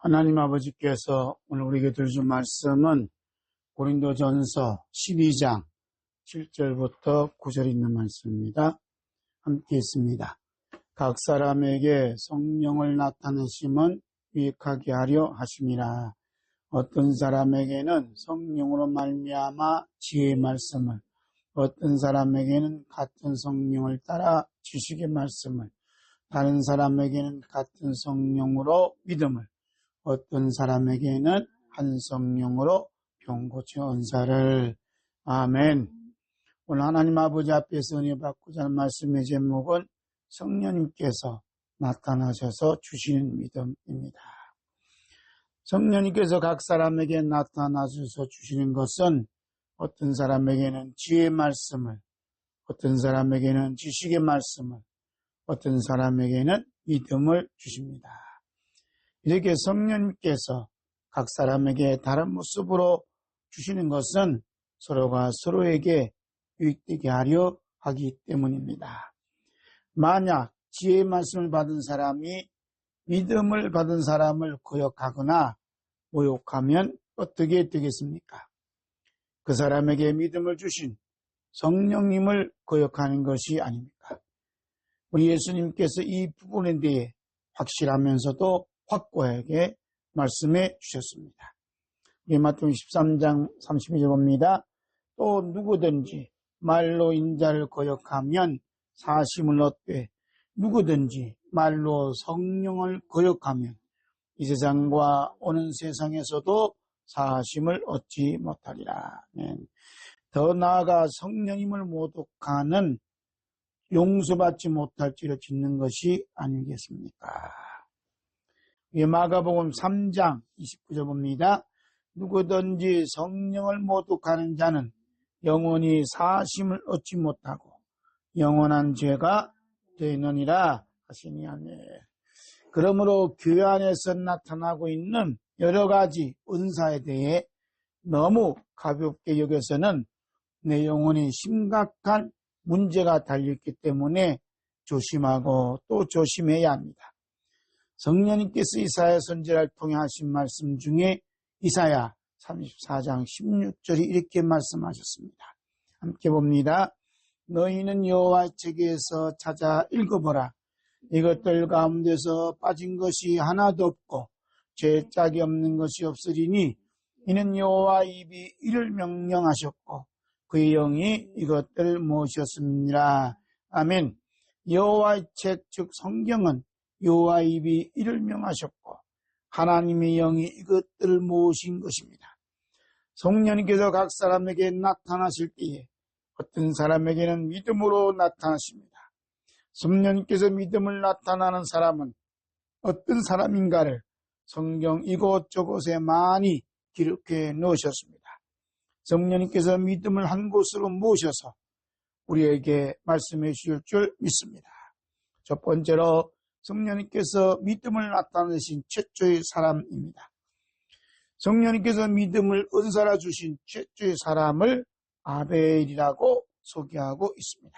하나님 아버지께서 오늘 우리에게 들으신 말씀은 고린도전서 12장 7절부터 9절 있는 말씀입니다. 함께 있습니다. 각 사람에게 성령을 나타내심은 유익하게 하려 하심이라. 어떤 사람에게는 성령으로 말미암아 지혜의 말씀을, 어떤 사람에게는 같은 성령을 따라 지식의 말씀을, 다른 사람에게는 같은 성령으로 믿음을, 어떤 사람에게는 한 성령으로 병고쳐 은사를. 아멘. 오늘 하나님 아버지 앞에서 은혜 받고자 하는 말씀의 제목은 성령님께서 나타나셔서 주시는 믿음입니다. 성령님께서 각 사람에게 나타나셔서 주시는 것은 어떤 사람에게는 지혜의 말씀을, 어떤 사람에게는 지식의 말씀을, 어떤 사람에게는 믿음을 주십니다. 이렇게 성령님께서 각 사람에게 다른 모습으로 주시는 것은 서로가 서로에게 유익되게 하려 하기 때문입니다. 만약 지혜의 말씀을 받은 사람이 믿음을 받은 사람을 거역하거나 모욕하면 어떻게 되겠습니까? 그 사람에게 믿음을 주신 성령님을 거역하는 것이 아닙니까? 우리 예수님께서 이 부분에 대해 확실하면서도 확고하게 말씀해 주셨습니다. 마태복음 13장 32절 봅니다. 또 누구든지 말로 인자를 거역하면 사심을 얻되 누구든지 말로 성령을 거역하면 이 세상과 오는 세상에서도 사심을 얻지 못하리라. 더 나아가 성령님을 모독하는 용서받지 못할 죄를 짓는 것이 아니겠습니까? 마가복음 3장 29절 봅니다. 누구든지 성령을 모독하는 자는 영원히 사심을 얻지 못하고 영원한 죄가 되느니라 하시니. 아멘. 그러므로 교회 안에서 나타나고 있는 여러 가지 은사에 대해 너무 가볍게 여겨서는 내 영혼이 심각한 문제가 달려있기 때문에 조심하고 또 조심해야 합니다. 성령님께서 이사야 선지자를 통해 하신 말씀 중에 이사야 34장 16절이 이렇게 말씀하셨습니다. 함께 봅니다. 너희는 여호와의 책에서 찾아 읽어보라. 이것들 가운데서 빠진 것이 하나도 없고 죄짝이 없는 것이 없으리니 이는 여호와 입이 이를 명령하셨고 그의 영이 이것들을 모으셨습니다. 아멘. 여호와의 책 즉 성경은 여호와 입이 이를 명하셨고 하나님의 영이 이것들을 모으신 것입니다. 성령님께서 각 사람에게 나타나실 때에 어떤 사람에게는 믿음으로 나타나십니다. 성령님께서 믿음을 나타나는 사람은 어떤 사람인가를 성경 이곳저곳에 많이 기록해 놓으셨습니다. 성령님께서 믿음을 한 곳으로 모셔서 우리에게 말씀해 주실 줄 믿습니다. 첫 번째로 성령님께서 믿음을 나타내신 최초의 사람입니다. 성령님께서 믿음을 은사로 주신 최초의 사람을 아벨이라고 소개하고 있습니다.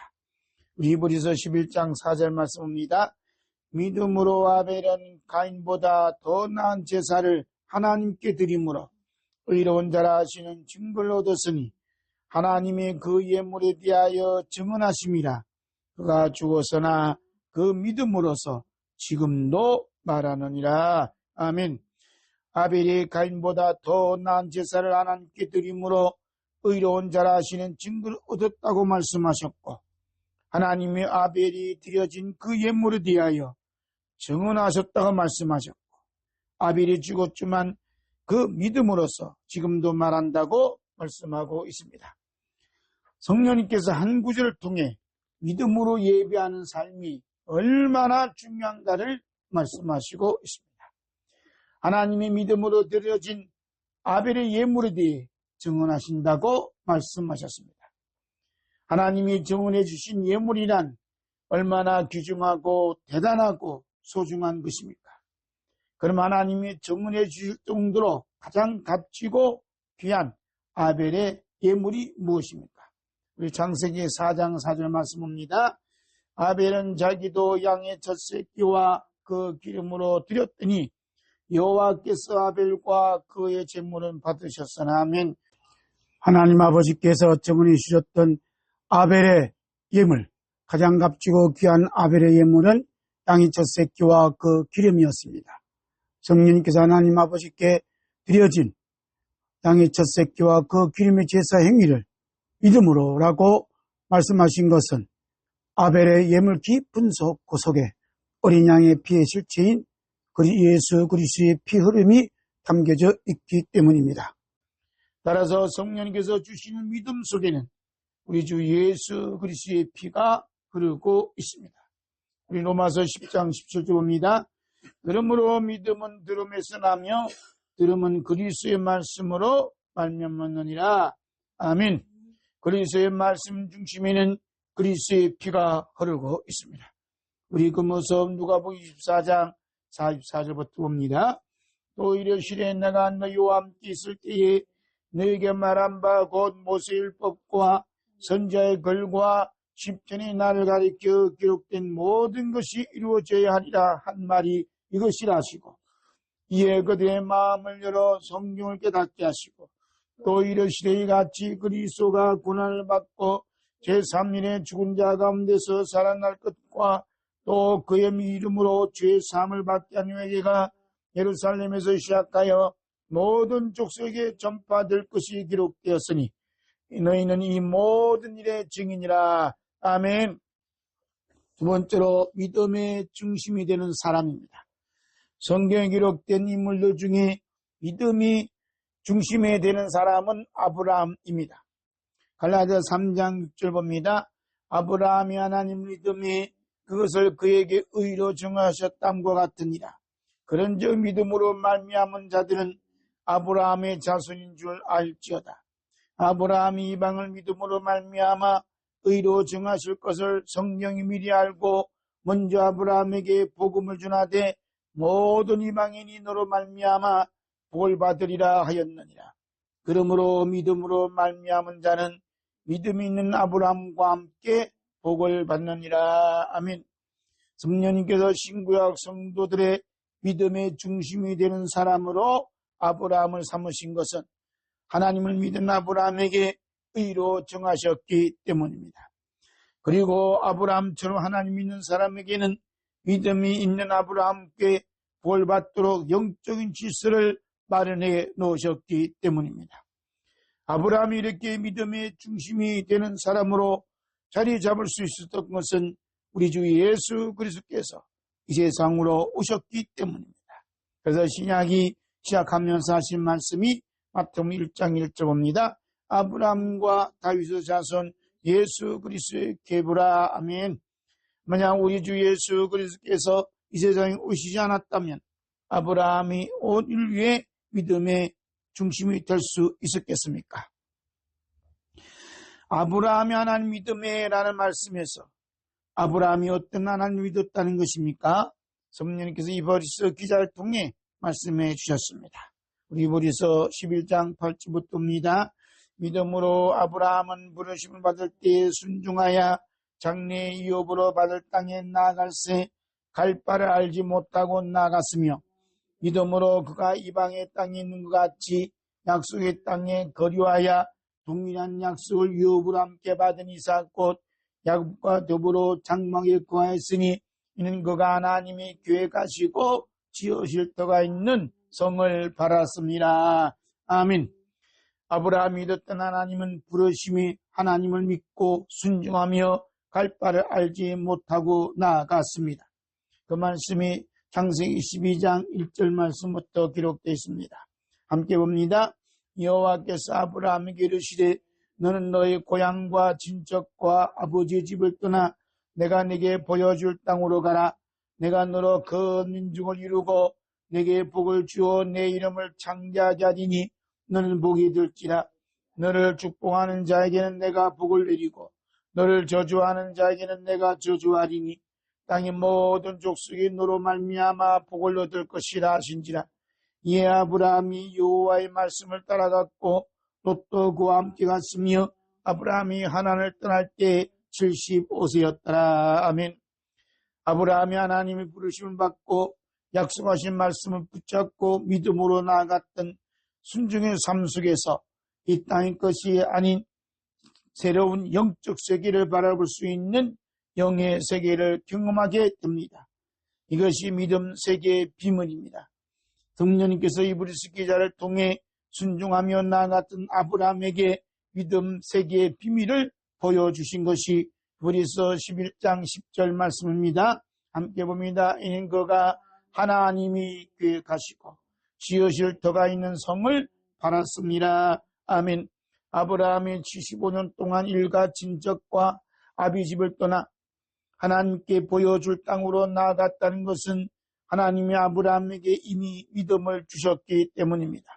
우리 히브리서 11장 4절 말씀입니다. 믿음으로 아벨은 가인보다 더 나은 제사를 하나님께 드림으로 의로운 자라 하시는 증거를 얻었으니 하나님이 그 예물에 대하여 증언하심이라. 그가 죽었으나 그 믿음으로서 지금도 말하느니라. 아멘. 아벨이 가인보다 더 나은 제사를 하나님께 드림으로 의로운 자라 하시는 증거를 얻었다고 말씀하셨고 하나님이 아벨이 드려진 그 예물에 대하여 증언하셨다고 말씀하셨고 아벨이 죽었지만 그 믿음으로서 지금도 말한다고 말씀하고 있습니다. 성령님께서 한 구절을 통해 믿음으로 예배하는 삶이 얼마나 중요한가를 말씀하시고 있습니다. 하나님이 믿음으로 드려진 아벨의 예물에 대해 증언하신다고 말씀하셨습니다. 하나님이 증언해 주신 예물이란 얼마나 귀중하고 대단하고 소중한 것입니까? 그럼 하나님이 증언해 주실 정도로 가장 값지고 귀한 아벨의 예물이 무엇입니까? 우리 창세기 4장 4절 말씀입니다. 아벨은 자기도 양의 첫 새끼와 그 기름으로 드렸더니 여호와께서 아벨과 그의 제물은 받으셨으나 아멘. 하나님 아버지께서 정언해 주셨던 아벨의 예물, 가장 값지고 귀한 아벨의 예물은 양의 첫 새끼와 그 기름이었습니다. 성령님께서 하나님 아버지께 드려진 양의 첫 새끼와 그 기름의 제사 행위를 믿음으로라고 말씀하신 것은 아벨의 예물 깊은 그 속에 어린 양의 피의 실체인 예수 그리스도의 피 흐름이 담겨져 있기 때문입니다. 따라서 성령님께서 주시는 믿음 속에는 우리 주 예수 그리스도의 피가 흐르고 있습니다. 우리 로마서 10장 17절 봅니다. 그러므로 믿음은 들음에서 나며 들음은 그리스도의 말씀으로 말미암느니라. 아멘. 그리스도의 말씀 중심에는 그리스도의 피가 흐르고 있습니다. 우리 그 모습 누가복음 24장 44절부터 봅니다. 또 이르시되 내가 너희와 함께 있을 때에 너희에게 말한 바 곧 모세율법과 선지자의 글과 십전에 나를 가리켜 기록된 모든 것이 이루어져야 하리라 한 말이 이것이라 하시고 이에 그들의 마음을 열어 성경을 깨닫게 하시고 또 이르시되 이같이 그리스도가 고난을 받고 제3일에 죽은 자 가운데서 살아날 것과 또 그의 이름으로 죄 사함을 받게 한 후에가 예루살렘에서 시작하여 모든 족속에게 전파될 것이 기록되었으니 너희는 이 모든 일의 증인이라. 아멘. 두 번째로 믿음의 중심이 되는 사람입니다. 성경에 기록된 인물들 중에 믿음이 중심이 되는 사람은 아브라함입니다. 갈라디아 3장 6절 봅니다. 아브라함이 하나님 믿음이 그것을 그에게 의로 정하셨담과 같으니라. 그런즉 믿음으로 말미암은 자들은 아브라함의 자손인 줄 알지어다. 아브라함이 이방을 믿음으로 말미암아 의로 정하실 것을 성령이 미리 알고 먼저 아브라함에게 복음을 주나되 모든 이방인이 너로 말미암아 복을 받으리라 하였느니라. 그러므로 믿음으로 말미암은 자는 믿음이 있는 아브라함과 함께 복을 받느니라. 아멘. 성령님께서 신구약 성도들의 믿음의 중심이 되는 사람으로 아브라함을 삼으신 것은 하나님을 믿은 아브라함에게 의로 정하셨기 때문입니다. 그리고 아브라함처럼 하나님 믿는 사람에게는 믿음이 있는 아브라함께 복을 받도록 영적인 질서를 마련해 놓으셨기 때문입니다. 아브라함이 이렇게 믿음의 중심이 되는 사람으로 자리 잡을 수 있었던 것은 우리 주 예수 그리스도께서 이 세상으로 오셨기 때문입니다. 그래서 신약이 시작하면서 하신 말씀이 마태복음 1장 1절 봅니다. 아브라함과 다윗의 자손 예수 그리스도의 계보라. 아멘. 만약 우리 주 예수 그리스도께서 이 세상에 오시지 않았다면 아브라함이 온 인류의 믿음의 중심이 될 수 있었겠습니까? 아브라함이 하나님 믿음에 라는 말씀에서 아브라함이 어떤 하나님 믿었다는 것입니까? 성령님께서 이보리서 기자를 통해 말씀해 주셨습니다. 우리 이보리서 11장 8절부터입니다. 믿음으로 아브라함은 부르심을 받을 때에 순종하여 장래의 유업으로 받을 땅에 나아갈새 갈 바를 알지 못하고 나아갔으며 믿음으로 그가 이방의 땅에 있는 것 같이 약속의 땅에 거류하여 동일한 약속을 유업으로 함께 받은 이삭 곧 야곱과 더불어 장막에 거하였으니 이는 그가 하나님이 계획하시고 지으실 터가 있는 성을 바랐습니다. 아멘. 아브라함이 믿었던 하나님은 부르심이 하나님을 믿고 순종하며 갈 바를 알지 못하고 나아갔습니다. 그 말씀이 창세기 12장 1절 말씀부터 기록되어 있습니다. 함께 봅니다. 여호와께서 아브라함에게 이르시되 너는 너의 고향과 친척과 아버지의 집을 떠나 내가 네게 보여줄 땅으로 가라. 내가 너로 그 민족을 이루고 네게 복을 주어 내 이름을 창대하게 하리니 너는 복이 될지라. 너를 축복하는 자에게는 내가 복을 내리고 너를 저주하는 자에게는 내가 저주하리니 땅의 모든 족속이 너로 말미암아 복을 얻을 것이라 하신지라. 이에 아브라함이 여호와의 말씀을 따라갔고 롯도 그와 함께 갔으며 아브라함이 하란을 떠날 때 75세였더라. 아멘. 아브라함이 하나님의 부르심을 받고 약속하신 말씀을 붙잡고 믿음으로 나아갔던 순종의 삶 속에서 이 땅의 것이 아닌 새로운 영적 세계를 바라볼 수 있는 영의 세계를 경험하게 됩니다. 이것이 믿음 세계의 비밀입니다. 성령님께서 이브리스 기자를 통해 순종하며 나아갔던 아브라함에게 믿음 세계의 비밀을 보여주신 것이 히브리서 11장 10절 말씀입니다. 함께 봅니다. 이는 그가 하나님이 계획하시고 지으실 터가 있는 성을 바랐습니다. 아멘. 아브라함이 75년 동안 일가 친척과 아비집을 떠나 하나님께 보여줄 땅으로 나아갔다는 것은 하나님이 아브라함에게 이미 믿음을 주셨기 때문입니다.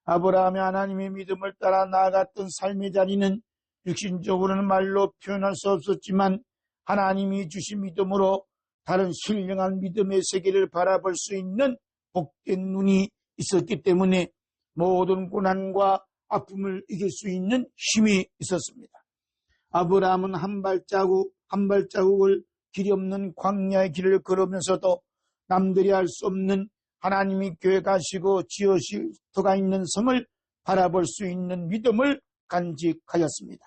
아브라함이 하나님의 믿음을 따라 나아갔던 삶의 자리는 육신적으로는 말로 표현할 수 없었지만 하나님이 주신 믿음으로 다른 신령한 믿음의 세계를 바라볼 수 있는 복된 눈이 있었기 때문에 모든 고난과 아픔을 이길 수 있는 힘이 있었습니다. 아브라함은 한 발자국을 길이 없는 광야의 길을 걸으면서도 남들이 알 수 없는 하나님이 계획하시고 지으실 터가 있는 성을 바라볼 수 있는 믿음을 간직하였습니다.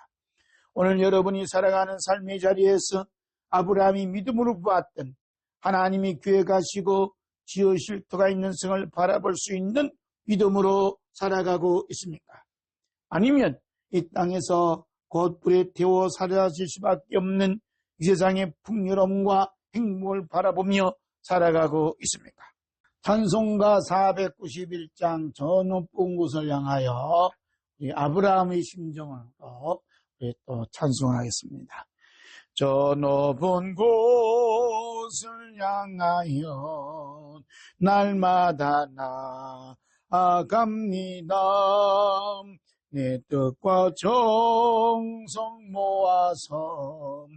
오늘 여러분이 살아가는 삶의 자리에서 아브라함이 믿음으로 보았던 하나님이 계획하시고 지으실 터가 있는 성을 바라볼 수 있는 믿음으로 살아가고 있습니까? 아니면 이 땅에서 곧 불에 태워 사라질 수밖에 없는 이 세상의 풍요로움과 행복을 바라보며 살아가고 있습니까? 찬송가 491장 저 높은 곳을 향하여 아브라함의 심정을 또 찬송을 하겠습니다. 저 높은 곳을 향하여 날마다 나아갑니다. 내 뜻과 정성 모아서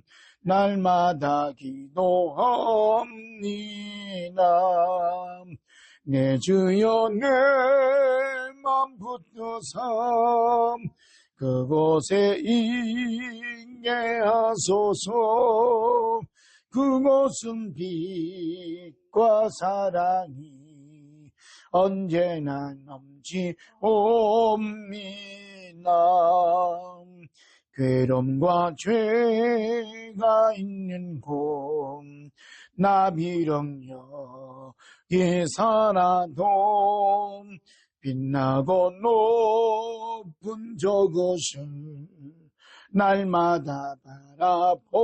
날마다 기도합니다. 내 주여 내 맘 붙드사 그곳에 있게 하소서. 그곳은 빛과 사랑이 언제나 넘치옵니다. 괴로움과 죄가 있는 곳 나비령여 에 살아도 빛나고 높은 저곳을 날마다 바라봅니다.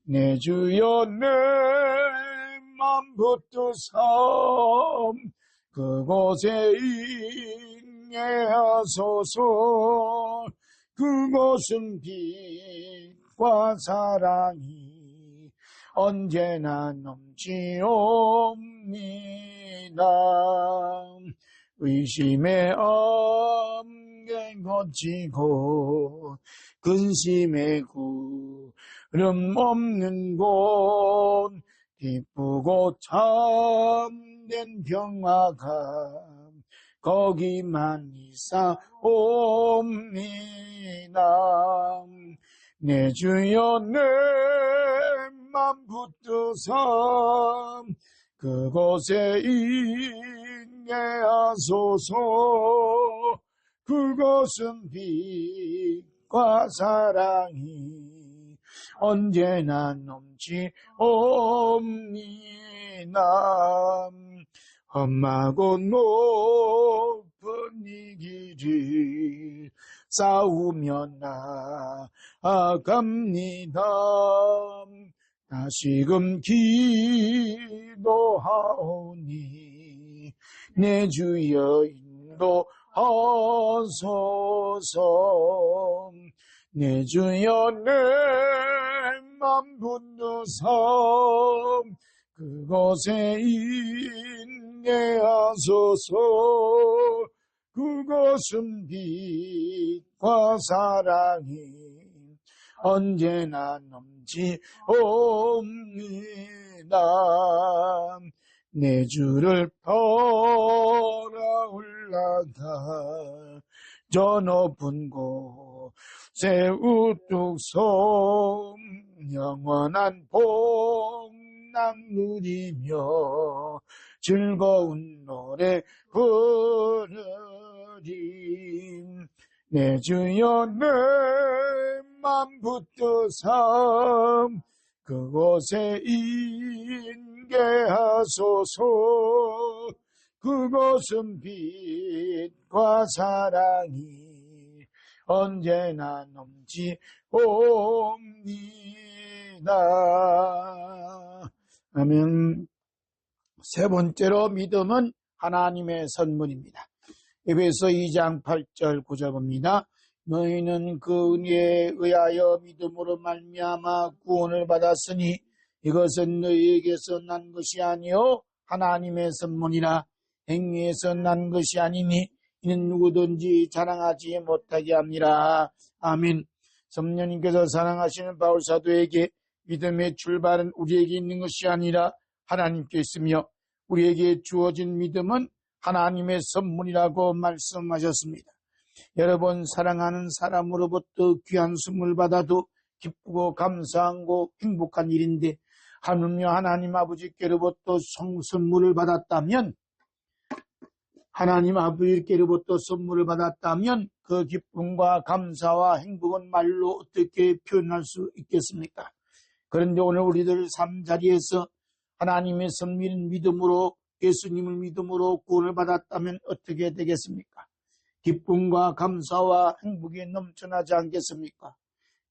내 주여 내 맘 붙드사 그곳에 있게 하소서. 그곳은 빛과 사랑이 언제나 넘치옵니다. 의심의 엄경 거치고 근심의 구름 없는 곳 기쁘고 참된 평화가 거기만 있사옵니다. 내 주여 내 맘 붙드사 그곳에 있게 하소서. 그곳은 빛과 사랑이 언제나 넘치옵니다. 험하고 높은 이 길을 싸우며 나아갑니다. 다시금 기도하오니 내 주여 인도하소서. 내 주여 내 맘 붙드사 그곳에 있게 하소서. 그곳은 빛과 사랑이 언제나 넘치옵니다. 내 주를 떠나 올라가 저 높은 곳 새우뚝섬 영원한 복락 누리며 즐거운 노래 부르리. 내 주여 내 맘 붙드사 그곳에 인계하소서. 그곳은 빛과 사랑이 언제나 넘치옵니다. 아멘. 세 번째로 믿음은 하나님의 선물입니다. 에베소 2장 8절 9절 봅니다. 너희는 그 은혜에 의하여 믿음으로 말미암아 구원을 받았으니 이것은 너희에게서 난 것이 아니요 하나님의 선물이라. 행위에서 난 것이 아니니 이는 누구든지 자랑하지 못하게 합니다. 아멘. 성령님께서 사랑하시는 바울사도에게 믿음의 출발은 우리에게 있는 것이 아니라 하나님께 있으며 우리에게 주어진 믿음은 하나님의 선물이라고 말씀하셨습니다. 여러분, 사랑하는 사람으로부터 귀한 선물 받아도 기쁘고 감사하고 행복한 일인데 하물며 하나님 아버지께로부터 선물을 받았다면 그 기쁨과 감사와 행복은 말로 어떻게 표현할 수 있겠습니까? 그런데 오늘 우리들 삶 자리에서 하나님의 선물인 믿음으로 예수님을 믿음으로 구원을 받았다면 어떻게 되겠습니까? 기쁨과 감사와 행복이 넘쳐나지 않겠습니까?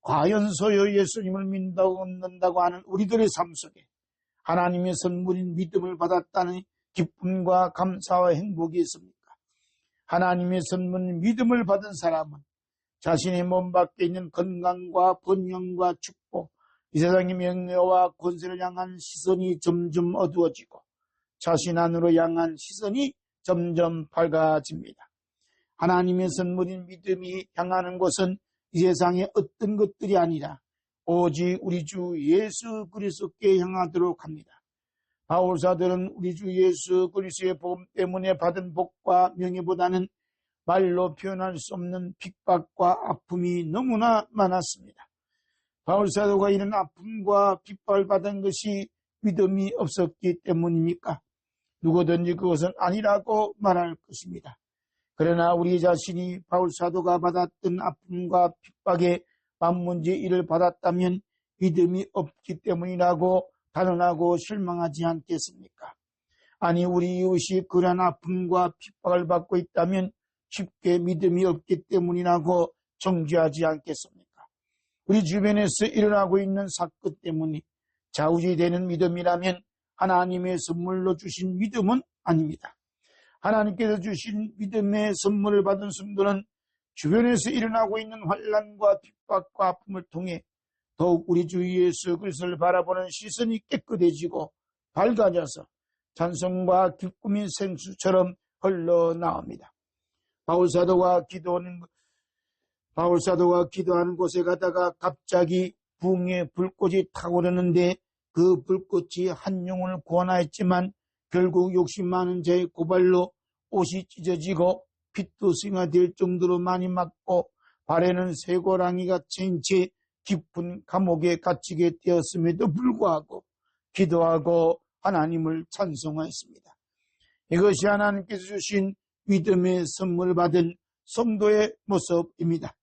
과연 소요 예수님을 믿는다고 하는 우리들의 삶 속에 하나님의 선물인 믿음을 받았다는 기쁨과 감사와 행복이 있습니까? 하나님의 선물인 믿음을 받은 사람은 자신의 몸 밖에 있는 건강과 번영과 축복, 이 세상의 명예와 권세를 향한 시선이 점점 어두워지고 자신 안으로 향한 시선이 점점 밝아집니다. 하나님의 선물인 믿음이 향하는 곳은 이 세상의 어떤 것들이 아니라 오직 우리 주 예수 그리스도께 향하도록 합니다. 바울사들은 우리 주 예수 그리스도의 복음 때문에 받은 복과 명예보다는 말로 표현할 수 없는 핍박과 아픔이 너무나 많았습니다. 바울사도가 이런 아픔과 핍박을 받은 것이 믿음이 없었기 때문입니까? 누구든지 그것은 아니라고 말할 것입니다. 그러나 우리 자신이 바울사도가 받았던 아픔과 핍박에 만문제 일을 받았다면 믿음이 없기 때문이라고 단언하고 실망하지 않겠습니까? 아니, 우리 이웃이 그런 아픔과 핍박을 받고 있다면 쉽게 믿음이 없기 때문이라고 정죄하지 않겠습니까? 우리 주변에서 일어나고 있는 사건 때문에 좌우지되는 믿음이라면 하나님의 선물로 주신 믿음은 아닙니다. 하나님께서 주신 믿음의 선물을 받은 성도는 주변에서 일어나고 있는 환난과 핍박과 아픔을 통해 더욱 우리 주 예수 그리스도를 바라보는 시선이 깨끗해지고 밝아져서 찬송과 기쁨의 생수처럼 흘러나옵니다. 바울사도가 기도하는 곳에 가다가 갑자기 붕의 불꽃이 타오르는데 그 불꽃이 한 영혼을 구원하였지만 결국 욕심 많은 자의 고발로 옷이 찢어지고 핏도 싱아 될 정도로 많이 맞고 발에는 쇠고랑이가 채인 채 깊은 감옥에 갇히게 되었음에도 불구하고 기도하고 하나님을 찬송하였습니다. 이것이 하나님께서 주신 믿음의 선물을 받은 성도의 모습입니다.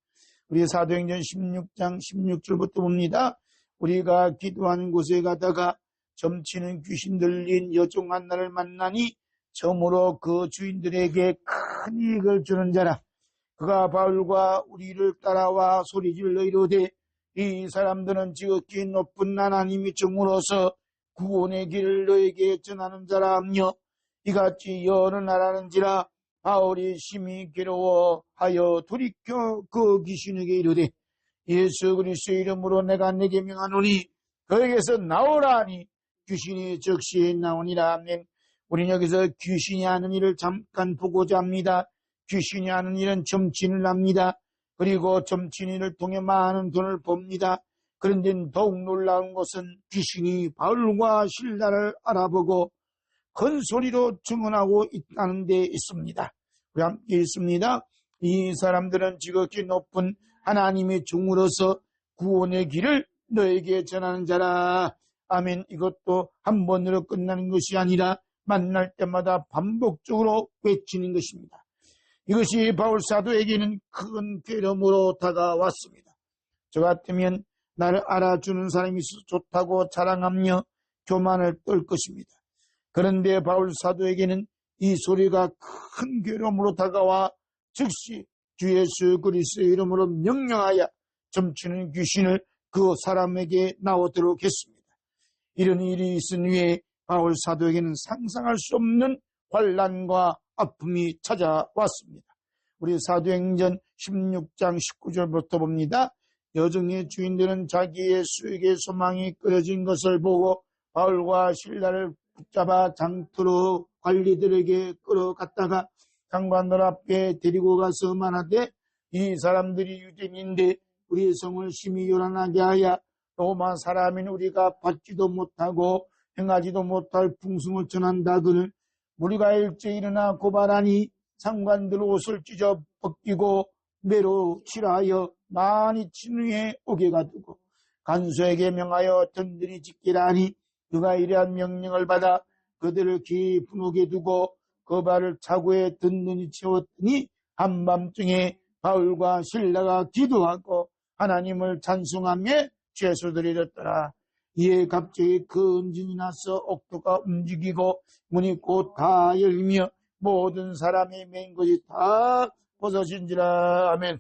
우리 사도행전 16장 16절부터 봅니다. 우리가 기도하는 곳에 가다가 점치는 귀신 들린 여종 한나를 만나니 처음으로 그 주인들에게 큰 이익을 주는 자라. 그가 바울과 우리를 따라와 소리질러 이르되 이 사람들은 지극히 높은 하나님의 종으로서 구원의 길을 너에게 전하는 자라 하며 이같이 여러 나라는지라. 바울이 심히 괴로워하여 돌이켜 그 귀신에게 이르되 예수 그리스도의 이름으로 내가 네게 명하노니 그에게서 나오라 하니 귀신이 즉시 나오니라. 아멘. 우리는 여기서 귀신이 하는 일을 잠깐 보고자 합니다. 귀신이 하는 일은 점친을 합니다. 그리고 점친 일을 통해 많은 돈을 봅니다. 그런데 더욱 놀라운 것은 귀신이 바울과 실라를 알아보고 큰 소리로 증언하고 있다는 데 있습니다. 우리 함께 있습니다. 이 사람들은 지극히 높은 하나님의 종으로서 구원의 길을 너에게 전하는 자라. 아멘. 이것도 한 번으로 끝나는 것이 아니라 만날 때마다 반복적으로 외치는 것입니다. 이것이 바울 사도에게는 큰 괴로움으로 다가왔습니다. 저 같으면 나를 알아주는 사람이 있어서 좋다고 자랑하며 교만을 떨 것입니다. 그런데 바울 사도에게는 이 소리가 큰 괴로움으로 다가와 즉시 주 예수 그리스도의 이름으로 명령하여 점치는 귀신을 그 사람에게 나오도록 했습니다. 이런 일이 있은 후에 바울 사도에게는 상상할 수 없는 환난과 아픔이 찾아왔습니다. 우리 사도행전 16장 19절부터 봅니다. 여정의 주인들은 자기의 수익의 소망이 끊어진 것을 보고 바울과 실라를 붙잡아 장터로 관리들에게 끌어갔다가 장관들 앞에 데리고 가서 말하되, 이 사람들이 유대인인데 우리의 성을 심히 요란하게 하여 로마 사람인 우리가 받지도 못하고 행하지도 못할 풍성을 전한다거늘 우리가 일찍 일어나 고발하니 상관들 옷을 찢어 벗기고 매로 칠하여 많이 친 후에 옥에 가두고 간수에게 명하여 든든히 지키라 하니 그가 이러한 명령을 받아 그들을 깊은 옥에 두고 그 발을 차고에 든든히 채웠더니 한밤중에 바울과 실라가 기도하고 하나님을 찬송하며 죄수들이 졌더라. 이에 갑자기 큰 진이 나서 옥토가 움직이고 문이 곧 다 열리며 모든 사람이 맨 것이 다 벗어진지라. 아멘.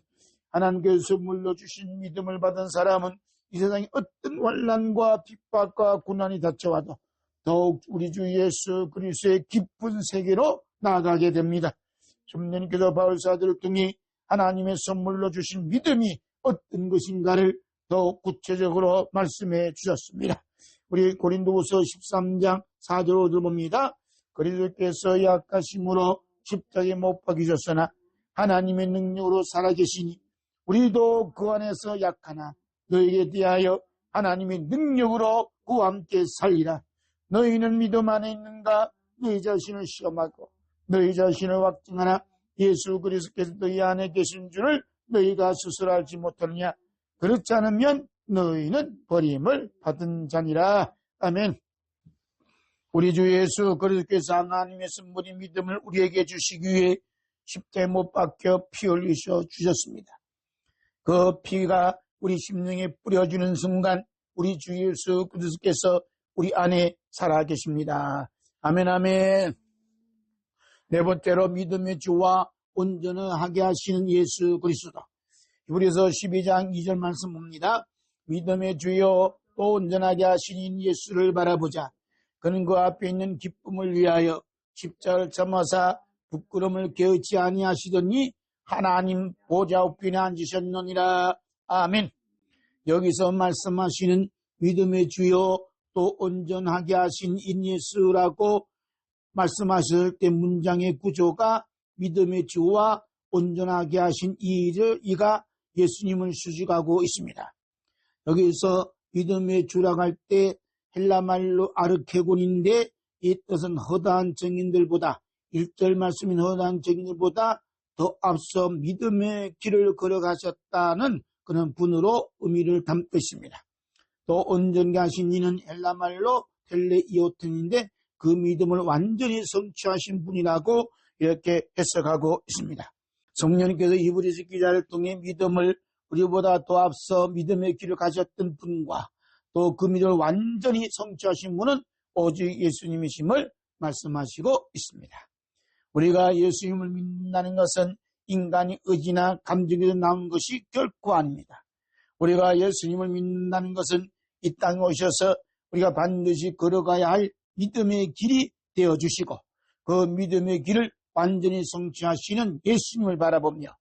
하나님께서 물러주신 믿음을 받은 사람은 이 세상에 어떤 환난과 핍박과 고난이 닥쳐와도 더욱 우리 주 예수 그리스도의 깊은 세계로 나아가게 됩니다. 주님께서 바울사들을 통해 하나님의 선물로 주신 믿음이 어떤 것인가를 더욱 구체적으로 말씀해 주셨습니다. 우리 고린도후서 13장 4절 5절 봅니다. 그리스도께서 약하심으로 십자가에 못 박히셨으나 하나님의 능력으로 살아계시니 우리도 그 안에서 약하나 너에게 대하여 하나님의 능력으로 그와 함께 살리라. 너희는 믿음 안에 있는가? 너희 자신을 시험하고 너희 자신을 확증하나 예수 그리스도께서 너희 안에 계신 줄을 너희가 스스로 알지 못하느냐? 그렇지 않으면 너희는 버림을 받은 자니라. 아멘. 우리 주 예수 그리스도께서 하나님의 선물인 믿음을 우리에게 주시기 위해 십자가에 못 박혀 피 흘리셔 주셨습니다. 그 피가 우리 심령에 뿌려주는 순간 우리 주 예수 그리스도께서 우리 안에 살아계십니다. 아멘 아멘. 네 번째로 믿음의 주와 온전하게 하시는 예수 그리스도. 히브리서 12장 2절 말씀 봅니다. 믿음의 주여 또 온전하게 하시는 예수를 바라보자. 그는 그 앞에 있는 기쁨을 위하여 십자가를 참아사 부끄러움을 개의치 아니하시더니 하나님 보좌 우편에 앉으셨느니라. 아멘. 여기서 말씀하시는 믿음의 주여 또 온전하게 하신 예수라고 말씀하실 때 문장의 구조가 믿음의 주와 온전하게 하신 이가 예수님을 수식하고 있습니다. 여기서 믿음의 주라고 할 때 헬라말로 아르케곤인데 이 뜻은 허다한 증인들보다 1절 말씀인 허다한 증인들보다 더 앞서 믿음의 길을 걸어가셨다는 그런 분으로 의미를 담뜻입니다. 또 온전하게 하신 이는 헬라말로 텔레이오텐인데 그 믿음을 완전히 성취하신 분이라고 이렇게 해석하고 있습니다. 성령님께서 히브리서 기자를 통해 믿음을 우리보다 더 앞서 믿음의 길을 가셨던 분과 또 그 믿음을 완전히 성취하신 분은 오직 예수님이심을 말씀하시고 있습니다. 우리가 예수님을 믿는다는 것은 인간의 의지나 감정에서 나온 것이 결코 아닙니다. 우리가 예수님을 믿는다는 것은 이 땅에 오셔서 우리가 반드시 걸어가야 할 믿음의 길이 되어주시고 그 믿음의 길을 완전히 성취하시는 예수님을 바라보며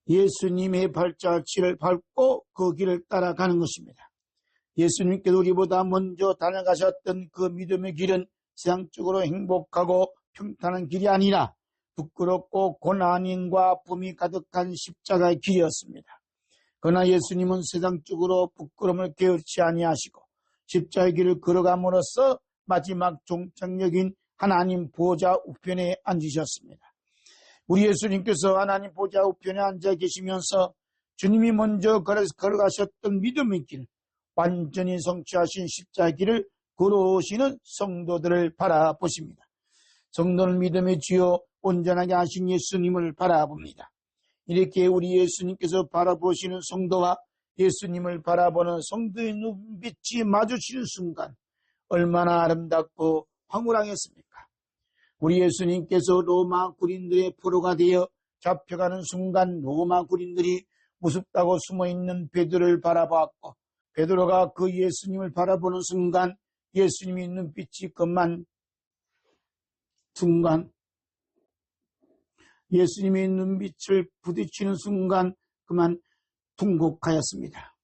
예수님의 발자취를 밟고 그 길을 따라가는 것입니다. 예수님께서 우리보다 먼저 달려가셨던 그 믿음의 길은 세상적으로 행복하고 평탄한 길이 아니라 부끄럽고 고난과 아픔이 가득한 십자가의 길이었습니다. 그러나 예수님은 세상적으로 부끄러움을 게으르지 아니하시고 십자가의 길을 걸어감으로써 마지막 종착역인 하나님 보좌 우편에 앉으셨습니다. 우리 예수님께서 하나님 보좌 우편에 앉아 계시면서 주님이 먼저 걸어가셨던 믿음의 길, 완전히 성취하신 십자가의 길을 걸어오시는 성도들을 바라보십니다. 성도는 믿음의 주요 온전하게 하신 예수님을 바라봅니다. 이렇게 우리 예수님께서 바라보시는 성도와 예수님을 바라보는 성도의 눈빛이 마주치는 순간 얼마나 아름답고 황홀하겠습니까? 우리 예수님께서 로마 군인들의 포로가 되어 잡혀가는 순간 로마 군인들이 무섭다고 숨어있는 베드로를 바라보았고, 베드로가 그 예수님을 바라보는 순간 예수님이 눈빛이 그만 순간 예수님의 눈빛을 부딪히는 순간 그만 통곡하였습니다.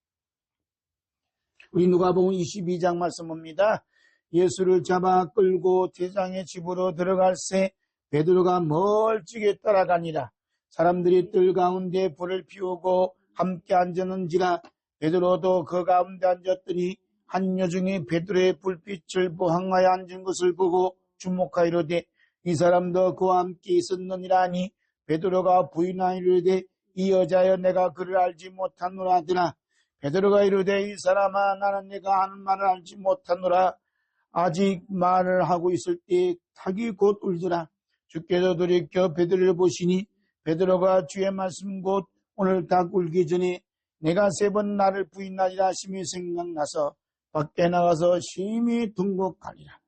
우리 누가복음 22장 말씀입니다. 예수를 잡아 끌고 제장의 집으로 들어갈새 베드로가 멀찍이 따라가니라. 사람들이 뜰 가운데 불을 피우고 함께 앉았는지라. 베드로도 그 가운데 앉았더니 한 여종이 베드로의 불빛을 보항하여 앉은 것을 보고 주목하이로되 이 사람도 그와 함께 있었느니라 하니 베드로가 부인하이로되 이 여자여 내가 그를 알지 못하노라 하더라. 베드로가 이르되 이 사람아 나는 네가 하는 말을 알지 못하노라. 아직 말을 하고 있을 때 닭이 곧 울더라. 주께서 돌이켜 베드로를 보시니 베드로가 주의 말씀 곧 오늘 닭 울기 전에 내가 3번 나를 부인하리라 하심이 생각나서 밖에 나가서 심히 통곡하리라.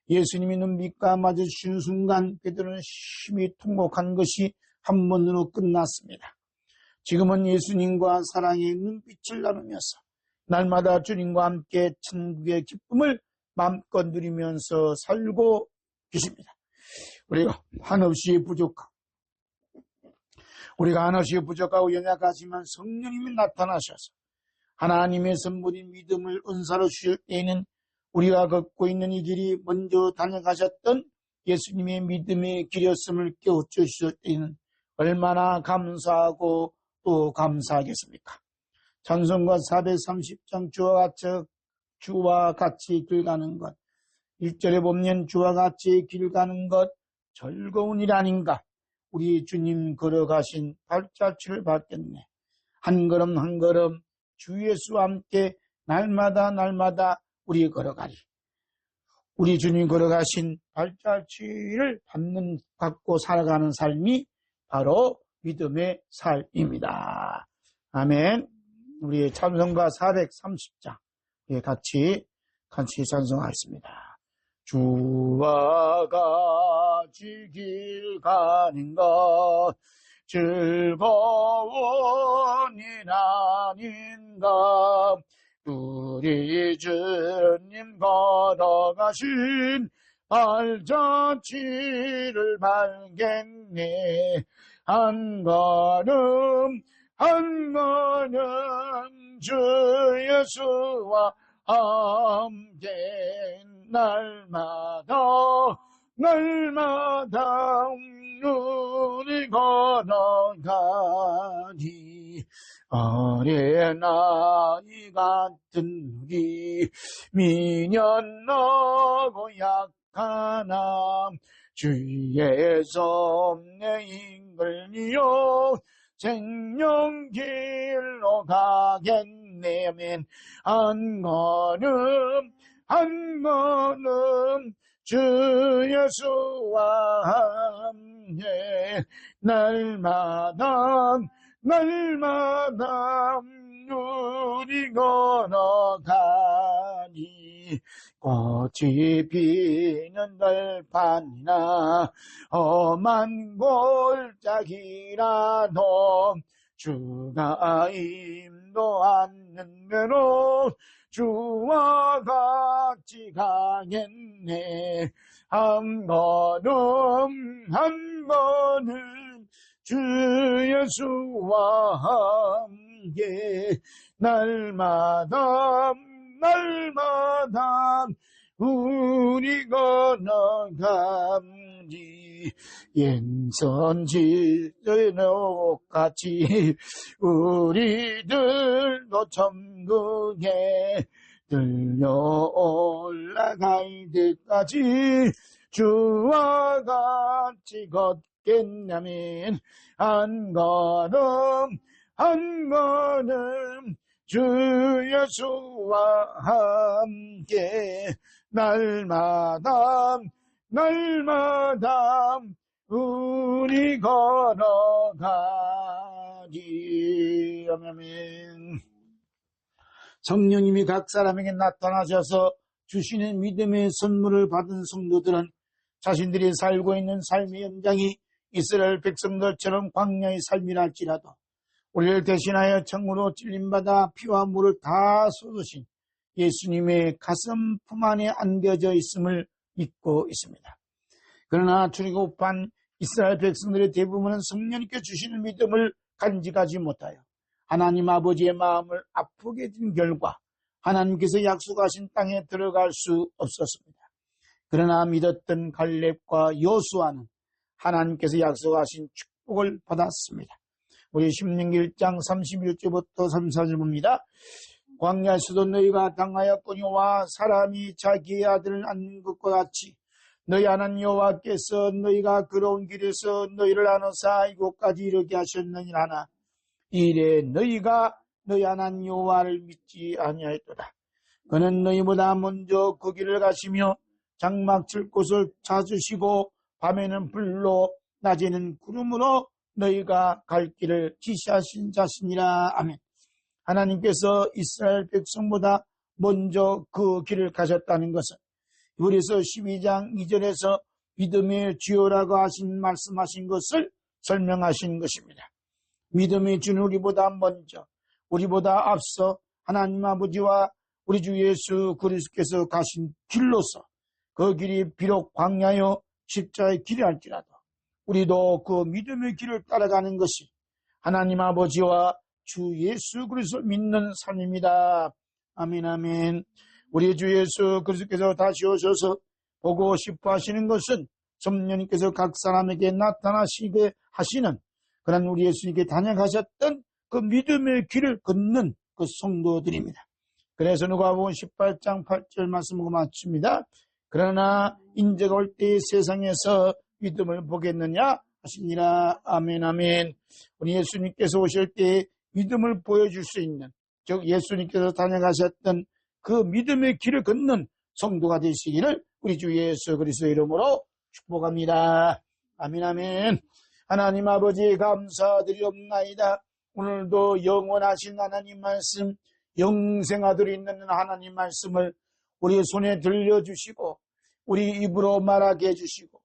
예수님이 눈빛과 마주치는 순간 베드로는 심히 통곡한 것이 한 번으로 끝났습니다. 지금은 예수님과 사랑의 눈빛을 나누면서 날마다 주님과 함께 천국의 기쁨을 마음껏 누리면서 살고 계십니다. 우리가 한없이 부족하고 연약하지만 성령님이 나타나셔서 하나님의 선물인 믿음을 은사로 주실 때에는 우리가 걷고 있는 이 길이 먼저 다녀가셨던 예수님의 믿음의 길이었음을 깨우쳐 주실 때에는 얼마나 감사하고 또 감사하겠습니까? 찬송가 430장 주와 같이 길 가는 것, 1절에 보면 주와 같이 길 가는 것 즐거운 일 아닌가. 우리 주님 걸어가신 발자취를 밟겠네. 한 걸음 한 걸음 주 예수와 함께 날마다 우리 걸어가리. 우리 주님 걸어가신 발자취를 받고 살아가는 삶이 바로 믿음의 삶입니다. 아멘. 우리 찬송가 430장 같이 찬송하겠습니다. 주와 같이 길 가는 것 즐거운 일 아닌가. 우리 주님 걸어가신 발자취를 밟겠네. 한 걸음 한 걸음 주 예수와 함께 날마다 우리 걸어가니. 어린아이 같은 우리 미련하고 약하나 주의 섭내 인글리요 생명길로 가겠네. 한 걸음 한 걸음 주 예수와 함께 날마다 우리 걸어가니. 꽃이 피는 들판이나 험한 골짜기라도 주가 인도하는 대로 주와 같이 가겠네. 한 걸음 한 걸음 주 예수와 함께 날마다 우리 걸어가니. 옛선지의 녹같이 우리들도 천국에 들려 올라갈 때까지 주와 같이 걷겠냐면 한 걸음 한 걸음 주 예수와 함께 날마다 우리 걸어가리. 아멘. 성령님이 각 사람에게 나타나셔서 주시는 믿음의 선물을 받은 성도들은 자신들이 살고 있는 삶의 현장이 이스라엘 백성들처럼 광야의 삶이랄지라도 우리를 대신하여 청으로 찔림받아 피와 물을 다 쏟으신 예수님의 가슴 품 안에 안겨져 있음을 믿고 있습니다. 그러나 출애굽한 이스라엘 백성들의 대부분은 성령님께 주시는 믿음을 간직하지 못하여 하나님 아버지의 마음을 아프게 된 결과 하나님께서 약속하신 땅에 들어갈 수 없었습니다. 그러나 믿었던 갈렙과 여호수아는 하나님께서 약속하신 축복을 받았습니다. 우리 신명기 1장 31절부터 34절 봅니다. 광야에서도 너희가 당하였거니와 사람이 자기의 아들을 낳는 것과 같이 너희 하나님 여호와께서 너희가 걸어온 길에서 너희를 안으사 이곳까지 이르게 하셨느니라. 이래 너희가 너희 하나님 여호와를 믿지 아니하였도다. 그는 너희보다 먼저 그 길을 가시며 장막 칠 곳을 찾으시고 밤에는 불로 낮에는 구름으로 너희가 갈 길을 지시하신 자신이라. 아멘. 하나님께서 이스라엘 백성보다 먼저 그 길을 가셨다는 것은 히브리서 12장 2절에서 믿음의 주요라고 말씀하신 것을 설명하신 것입니다. 믿음의 주는 우리보다 먼저, 우리보다 앞서 하나님 아버지와 우리 주 예수 그리스도께서 가신 길로서 그 길이 비록 광야요 십자의 길이 할지라도 우리도 그 믿음의 길을 따라가는 것이 하나님 아버지와 주 예수 그리스도를 믿는 삶입니다. 아멘, 아멘. 우리 주 예수 그리스도께서 다시 오셔서 보고 싶어 하시는 것은 성령님께서 각 사람에게 나타나시게 하시는 그런 우리 예수님께 다녀가셨던 그 믿음의 길을 걷는 그 성도들입니다. 그래서 누가복음 18장 8절 말씀으로 마칩니다. 그러나 인자가 올 때 세상에서 믿음을 보겠느냐 하시니라. 아멘, 아멘. 우리 예수님께서 오실 때 믿음을 보여줄 수 있는, 즉 예수님께서 다녀가셨던 그 믿음의 길을 걷는 성도가 되시기를 우리 주 예수 그리스도 이름으로 축복합니다. 아멘, 아멘. 하나님 아버지 감사드리옵나이다. 오늘도 영원하신 하나님 말씀, 영생아들이 있는 하나님 말씀을 우리 손에 들려주시고 우리 입으로 말하게 해주시고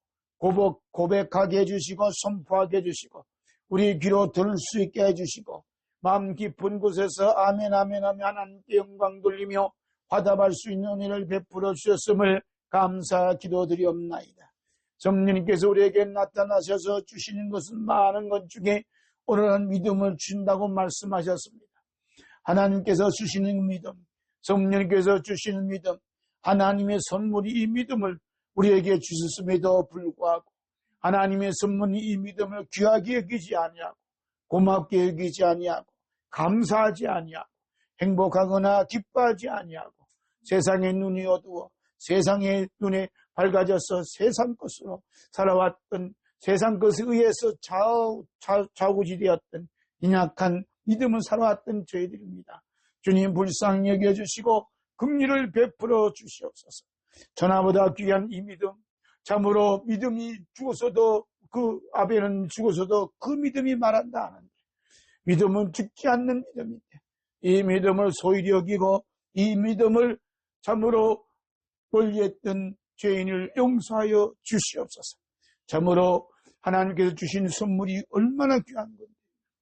고백하게 해주시고 선포하게 해주시고 우리 귀로 들을 수 있게 해주시고 마음 깊은 곳에서 아멘 아멘 아멘 하나님께 영광 돌리며 화답할 수 있는 은혜를 베풀어 주셨음을 감사 기도드리옵나이다. 성령님께서 우리에게 나타나셔서 주시는 것은 많은 것 중에 오늘은 믿음을 주신다고 말씀하셨습니다. 하나님께서 주시는 믿음, 성령님께서 주시는 믿음, 하나님의 선물이 이 믿음을 우리에게 주셨음에도 불구하고 하나님의 선물이 이 믿음을 귀하게 여기지 아니하고 고맙게 여기지 아니하고 감사하지 아니하고 행복하거나 기뻐하지 아니하고 세상의 눈이 어두워 세상의 눈에 밝아져서 세상 것으로 살아왔던 세상 것에 의해서 좌우지되었던 인약한 믿음을 살아왔던 저희들입니다. 주님 불쌍히 여겨주시고 긍휼을 베풀어 주시옵소서. 전하보다 귀한 이 믿음, 참으로 믿음이 죽어서도 그 아벨은 죽어서도 그 믿음이 말한다 하는데 믿음은 죽지 않는 믿음인데 이 믿음을 소홀히 여기고 이 믿음을 참으로 멀리했던 죄인을 용서하여 주시옵소서. 참으로 하나님께서 주신 선물이 얼마나 귀한 건데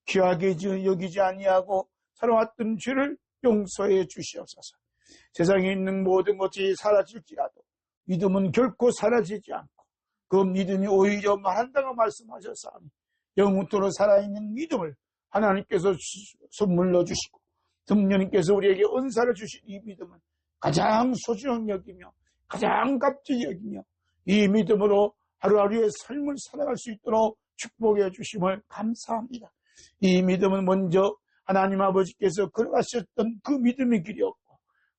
귀하게 여기지 아니하고 살아왔던 죄를 용서해 주시옵소서. 세상에 있는 모든 것이 사라질지라도 믿음은 결코 사라지지 않고 그 믿음이 오히려 말한다고 말씀하셨사오니 영원토록 살아있는 믿음을 하나님께서 선물로 주시고 성령님께서 우리에게 은사를 주신 이 믿음은 가장 소중히 여기며 가장 값지게 여기며 이 믿음으로 하루하루의 삶을 살아갈 수 있도록 축복해 주심을 감사합니다. 이 믿음은 먼저 하나님 아버지께서 걸어가셨던 그 믿음의 길이었고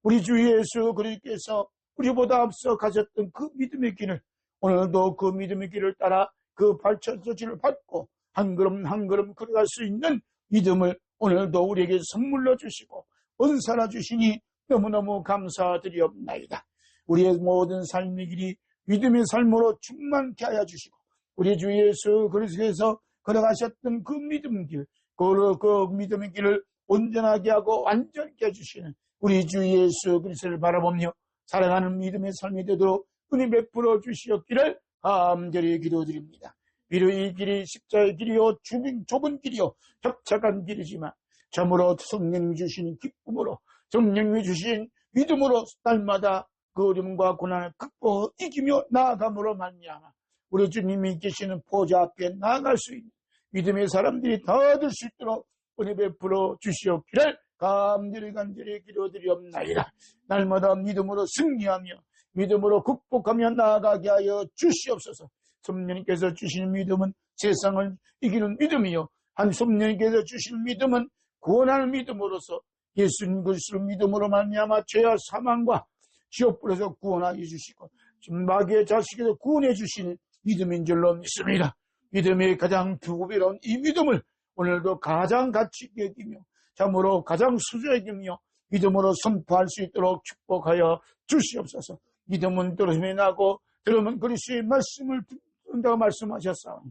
우리 주 예수 그리스도께서 우리보다 앞서 가셨던 그 믿음의 길을 오늘도 그 믿음의 길을 따라 그 발전소지를 받고 한 걸음 한 걸음 걸어갈 수 있는 믿음을 오늘도 우리에게 선물로 주시고 은사로 주시니 너무너무 감사드리옵나이다. 우리의 모든 삶의 길이 믿음의 삶으로 충만케 하여 주시고 우리 주 예수 그리스도께서 걸어가셨던 그 믿음 길, 그 믿음의 길을 온전하게 하고 완전케 해주시는 우리 주 예수 그리스도를 바라보며 살아가는 믿음의 삶이 되도록 은혜 베풀어 주시옵기를 간절히 기도드립니다. 비록 이 길이 십자의 길이요 좁은 길이요 협착한 길이지만 참으로 성령님이 주신 기쁨으로 성령님이 주신 믿음으로 날마다 그 어려움과 고난을 극복하고 이기며 나아감으로 말미암아 우리 주님이 계시는 보좌 앞에 나아갈 수 있는 믿음의 사람들이 다 될 수 있도록 은혜 베풀어 주시옵기를 간절히 기도드리옵나이다. 날마다 믿음으로 승리하며 믿음으로 극복하며 나아가게 하여 주시옵소서. 성령님께서 주시는 믿음은 세상을 이기는 믿음이요 한 성령님께서 주시는 믿음은 구원하는 믿음으로서 예수님 그리스도를 믿음으로 말미암아 죄와 사망과 지옥불에서 구원하여 주시고 마귀의 자식에서 구원해 주시는 믿음인 줄로 믿습니다. 믿음의 가장 두고비로운 이 믿음을 오늘도 가장 가치 있게 여기며 참으로 가장 수저에 여기며 믿음으로 선포할 수 있도록 축복하여 주시옵소서. 믿음은 들음에 나고 들으면 그리스도의 말씀을 듣는다고 말씀하셨사오니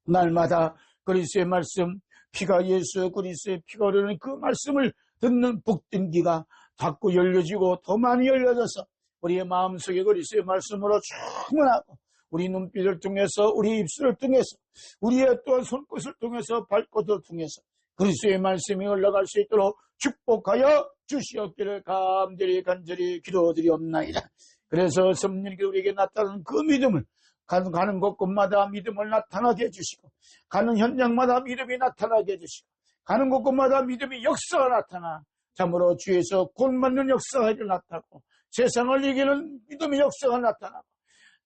날마다 그리스도의 말씀 피가 예수 그리스도의 피가 흐르는 그 말씀을 듣는 복된 귀가 자꾸 열려지고 더 많이 열려져서 우리의 마음속에 그리스도의 말씀으로 충만하고 우리 눈빛을 통해서 우리 입술을 통해서 우리의 또한 손끝을 통해서 발끝을 통해서 그리스도의 말씀이 흘러갈 수 있도록 축복하여 주시옵기를 간절히 기도드리옵나이다. 그래서 성령님께서 우리에게 나타나는 그 믿음을 가는 곳곳마다 믿음을 나타나게 해주시고 가는 현장마다 믿음이 나타나게 해주시고 가는 곳곳마다 믿음이 역사가 나타나 참으로 주에서 구원받는 역사가 나타나고 세상을 이기는 믿음의 역사가 나타나고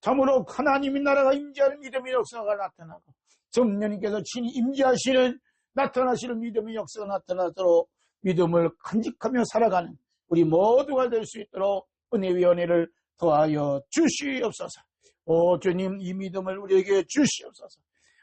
참으로 하나님의 나라가 임재하는 믿음의 역사가 나타나고 성령님께서 친히 임재하시는 나타나시는 믿음의 역사가 나타나도록 믿음을 간직하며 살아가는 우리 모두가 될 수 있도록 은혜의 은혜를 더하여 주시옵소서. 오 주님 이 믿음을 우리에게 주시옵소서.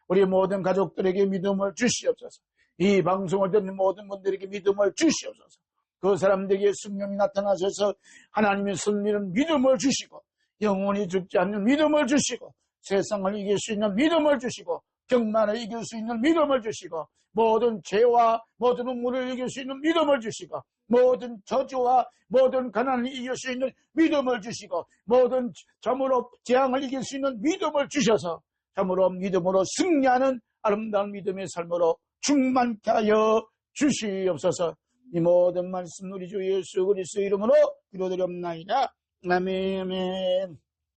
우리 모든 가족들에게 믿음을 주시옵소서. 이 방송을 듣는 모든 분들에게 믿음을 주시옵소서. 그 사람들에게 성령이 나타나셔서 하나님의 승리는 믿음을 주시고 영원히 죽지 않는 믿음을 주시고 세상을 이길 수 있는 믿음을 주시고 병만을 이길 수 있는 믿음을 주시고 모든 죄와 모든 음물을 이길 수 있는 믿음을 주시고 모든 저주와 모든 가난을 이길 수 있는 믿음을 주시고 모든 참으로 재앙을 이길 수 있는 믿음을 주셔서 참으로 믿음으로 승리하는 아름다운 믿음의 삶으로 충만케 하여 주시옵소서. 이 모든 말씀 우리 주 예수 그리스도 이름으로 기도드리옵나이다. 아멘.